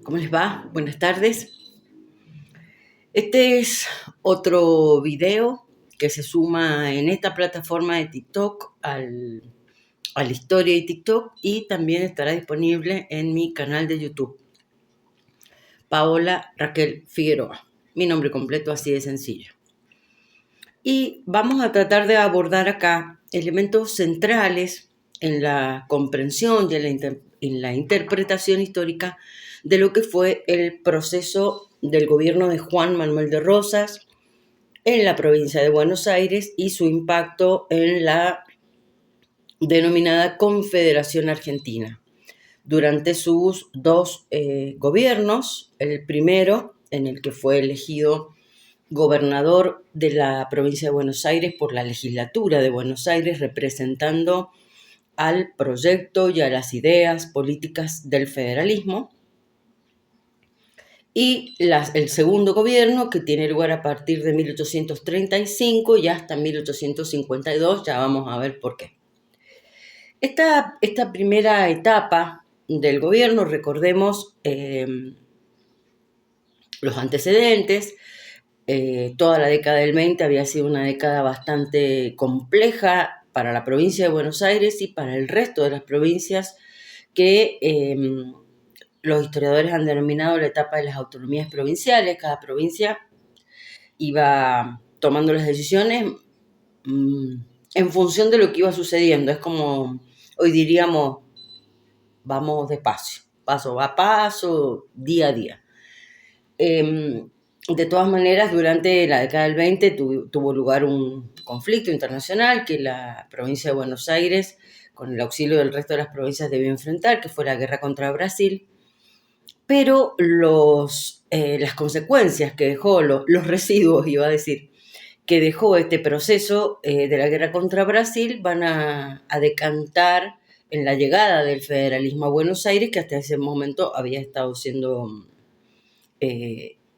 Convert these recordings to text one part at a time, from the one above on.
¿Cómo les va? Buenas tardes. Este es otro video que se suma en esta plataforma de TikTok a la historia de TikTok y también estará disponible en mi canal de YouTube, Paola Raquel Figueroa. Mi nombre completo así de sencillo. Y vamos a tratar de abordar acá elementos centrales en la comprensión y en la interpretación histórica de lo que fue el proceso del gobierno de Juan Manuel de Rosas en la provincia de Buenos Aires y su impacto en la denominada Confederación Argentina. Durante sus dos gobiernos, el primero en el que fue elegido gobernador de la provincia de Buenos Aires por la legislatura de Buenos Aires, representando al proyecto y a las ideas políticas del federalismo, y el segundo gobierno, que tiene lugar a partir de 1835 y hasta 1852, ya vamos a ver por qué. Esta primera etapa del gobierno, recordemos los antecedentes. Toda la década del 20 había sido una década bastante compleja para la provincia de Buenos Aires y para el resto de las provincias que los historiadores han denominado la etapa de las autonomías provinciales. Cada provincia iba tomando las decisiones en función de lo que iba sucediendo. Es como hoy diríamos, vamos despacio, paso a paso, día a día. De todas maneras, durante la década del 20 tuvo lugar un conflicto internacional que la provincia de Buenos Aires, con el auxilio del resto de las provincias, debió enfrentar, que fue la guerra contra Brasil. Pero las consecuencias que dejó, los residuos, iba a decir, que dejó este proceso de la guerra contra Brasil van a decantar en la llegada del federalismo a Buenos Aires, que hasta ese momento había estado siendo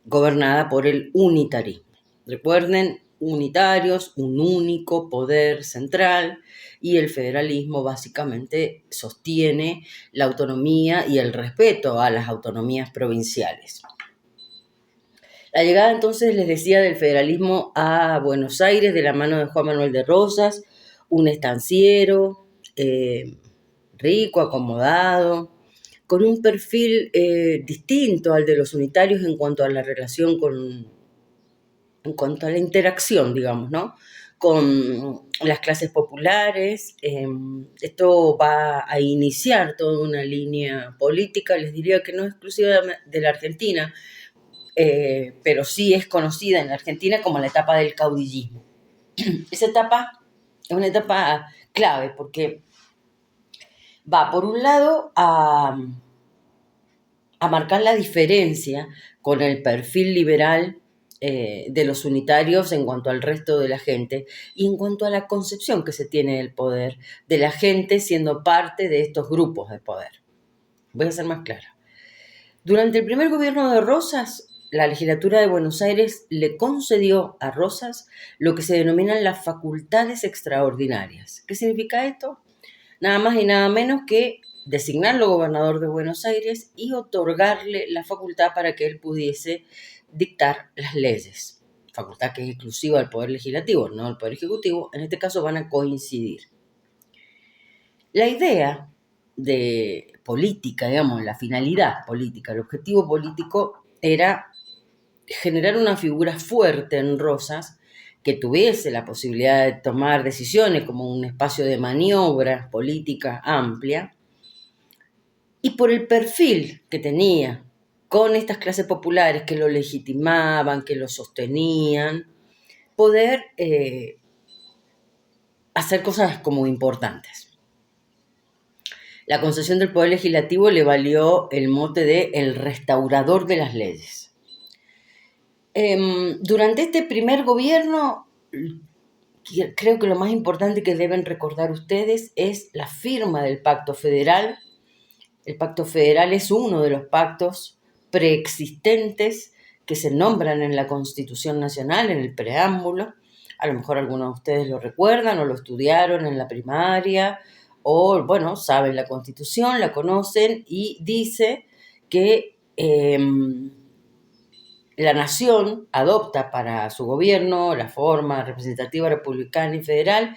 gobernada por el unitarismo. Recuerden, unitarios, un único poder central, y el federalismo básicamente sostiene la autonomía y el respeto a las autonomías provinciales. La llegada entonces, les decía, del federalismo a Buenos Aires de la mano de Juan Manuel de Rosas, un estanciero, rico, acomodado, con un perfil distinto al de los unitarios en cuanto a la relación en cuanto a la interacción, digamos, ¿no? Con las clases populares. Esto va a iniciar toda una línea política, les diría que no exclusiva de la Argentina, pero sí es conocida en la Argentina como la etapa del caudillismo. Esa etapa es una etapa clave porque va, por un lado, a marcar la diferencia con el perfil liberal de los unitarios en cuanto al resto de la gente y en cuanto a la concepción que se tiene del poder, de la gente siendo parte de estos grupos de poder. Voy a ser más clara. Durante el primer gobierno de Rosas, la legislatura de Buenos Aires le concedió a Rosas lo que se denominan las facultades extraordinarias. ¿Qué significa esto? Nada más y nada menos que designarlo gobernador de Buenos Aires y otorgarle la facultad para que él pudiese dictar las leyes. Facultad que es exclusiva del Poder Legislativo, no del Poder Ejecutivo. En este caso van a coincidir. La idea de política, digamos, la finalidad política, el objetivo político era generar una figura fuerte en Rosas que tuviese la posibilidad de tomar decisiones como un espacio de maniobra política amplia, y por el perfil que tenía con estas clases populares que lo legitimaban, que lo sostenían, poder hacer cosas como importantes. La concesión del Poder Legislativo le valió el mote de el restaurador de las leyes. Durante este primer gobierno, creo que lo más importante que deben recordar ustedes es la firma del Pacto Federal. El Pacto Federal es uno de los pactos preexistentes que se nombran en la Constitución Nacional, en el preámbulo. A lo mejor algunos de ustedes lo recuerdan o lo estudiaron en la primaria, o, bueno, saben la Constitución, la conocen, y dice que la nación adopta para su gobierno la forma representativa republicana y federal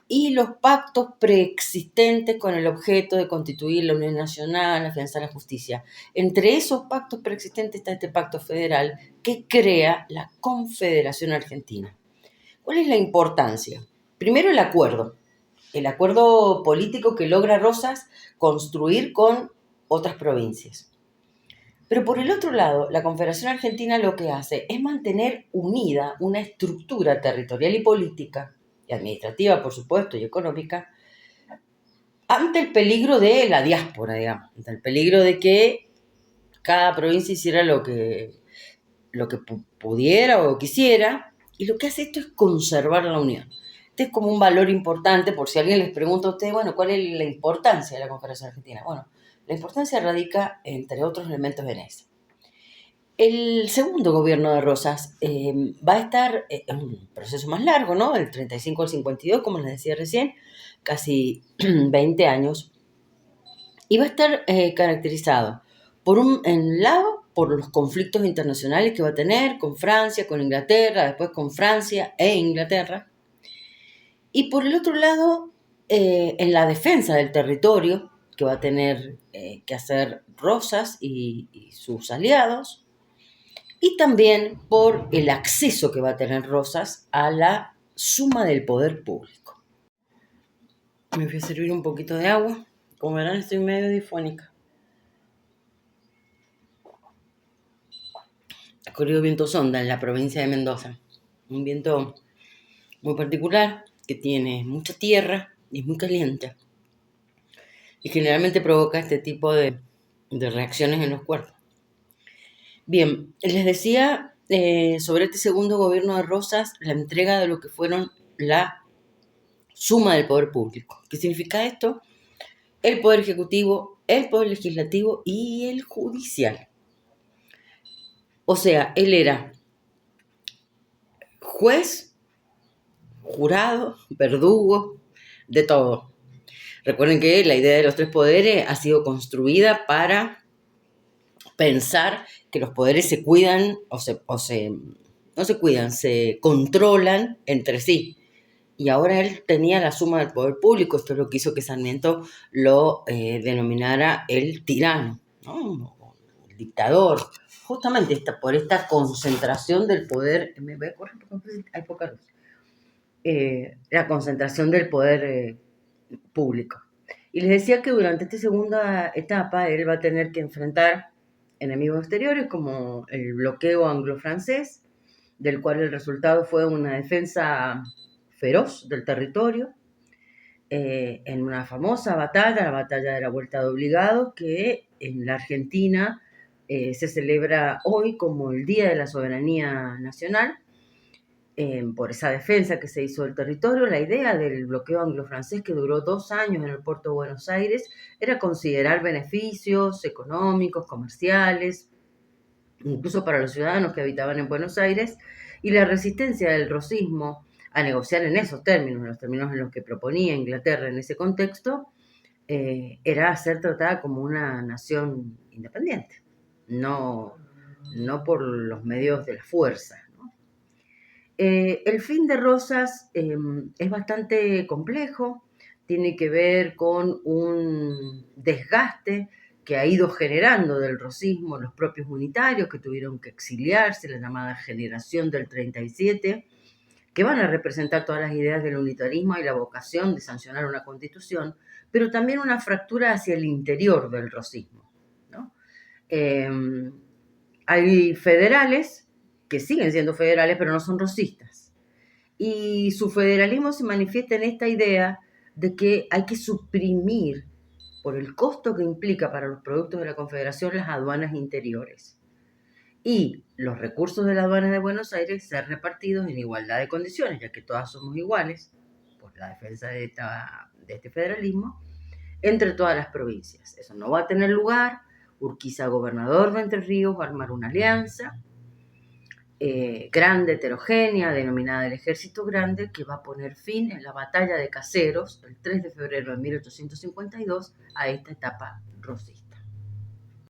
y los pactos preexistentes con el objeto de constituir la Unión Nacional, afianzar la justicia. Entre esos pactos preexistentes está este pacto federal que crea la Confederación Argentina. ¿Cuál es la importancia? Primero, el acuerdo político que logra Rosas construir con otras provincias. Pero por el otro lado, la Confederación Argentina lo que hace es mantener unida una estructura territorial y política, y administrativa, por supuesto, y económica, ante el peligro de la diáspora, digamos, ante el peligro de que cada provincia hiciera lo que pudiera o quisiera, y lo que hace esto es conservar la unión. Este es como un valor importante, por si alguien les pregunta a ustedes, bueno, ¿cuál es la importancia de la Confederación Argentina? Bueno, la importancia radica, entre otros elementos, en eso. El segundo gobierno de Rosas va a estar en un proceso más largo, ¿no? Del 35 al 52, como les decía recién, casi 20 años. Y va a estar caracterizado por por los conflictos internacionales que va a tener con Francia, con Inglaterra, después con Francia e Inglaterra. Y por el otro lado, en la defensa del territorio que va a tener que hacer Rosas y sus aliados, y también por el acceso que va a tener Rosas a la suma del poder público. Me voy a servir un poquito de agua. Como verán, estoy medio difónica. Ha corrido viento sonda en la provincia de Mendoza. Un viento muy particular que tiene mucha tierra y es muy caliente. Y generalmente provoca este tipo de reacciones en los cuerpos. Bien, les decía sobre este segundo gobierno de Rosas, la entrega de lo que fueron la suma del poder público. ¿Qué significa esto? El poder ejecutivo, el poder legislativo y el judicial. O sea, él era juez, jurado, verdugo, de todo. Recuerden que la idea de los tres poderes ha sido construida para pensar que los poderes se cuidan no se cuidan, se controlan entre sí. Y ahora él tenía la suma del poder público. Esto es lo que hizo que Sarmiento lo denominara el tirano, ¿no? El dictador. Justamente por esta concentración del poder. Me voy a correr porque hay poca luz. La concentración del poder público. Y les decía que durante esta segunda etapa él va a tener que enfrentar enemigos exteriores como el bloqueo anglo-francés, del cual el resultado fue una defensa feroz del territorio, en una famosa batalla, la batalla de la Vuelta de Obligado, que en la Argentina se celebra hoy como el Día de la Soberanía Nacional, por esa defensa que se hizo del territorio. La idea del bloqueo anglo-francés, que duró 2 años en el puerto de Buenos Aires, era considerar beneficios económicos, comerciales, incluso para los ciudadanos que habitaban en Buenos Aires, y la resistencia del rosismo a negociar en esos términos, en los términos en los que proponía Inglaterra en ese contexto, era ser tratada como una nación independiente, no por los medios de la fuerza. El fin de Rosas es bastante complejo, tiene que ver con un desgaste que ha ido generando del rosismo los propios unitarios que tuvieron que exiliarse, la llamada generación del 37, que van a representar todas las ideas del unitarismo y la vocación de sancionar una constitución, pero también una fractura hacia el interior del rosismo, ¿no? Hay federales que siguen siendo federales, pero no son rosistas. Y su federalismo se manifiesta en esta idea de que hay que suprimir, por el costo que implica para los productos de la Confederación, las aduanas interiores. Y los recursos de las aduanas de Buenos Aires ser repartidos en igualdad de condiciones, ya que todas somos iguales, por la defensa de este federalismo, entre todas las provincias. Eso no va a tener lugar. Urquiza, gobernador de Entre Ríos, va a armar una alianza grande, heterogénea, denominada el Ejército Grande, que va a poner fin en la batalla de Caseros, el 3 de febrero de 1852, a esta etapa rosista.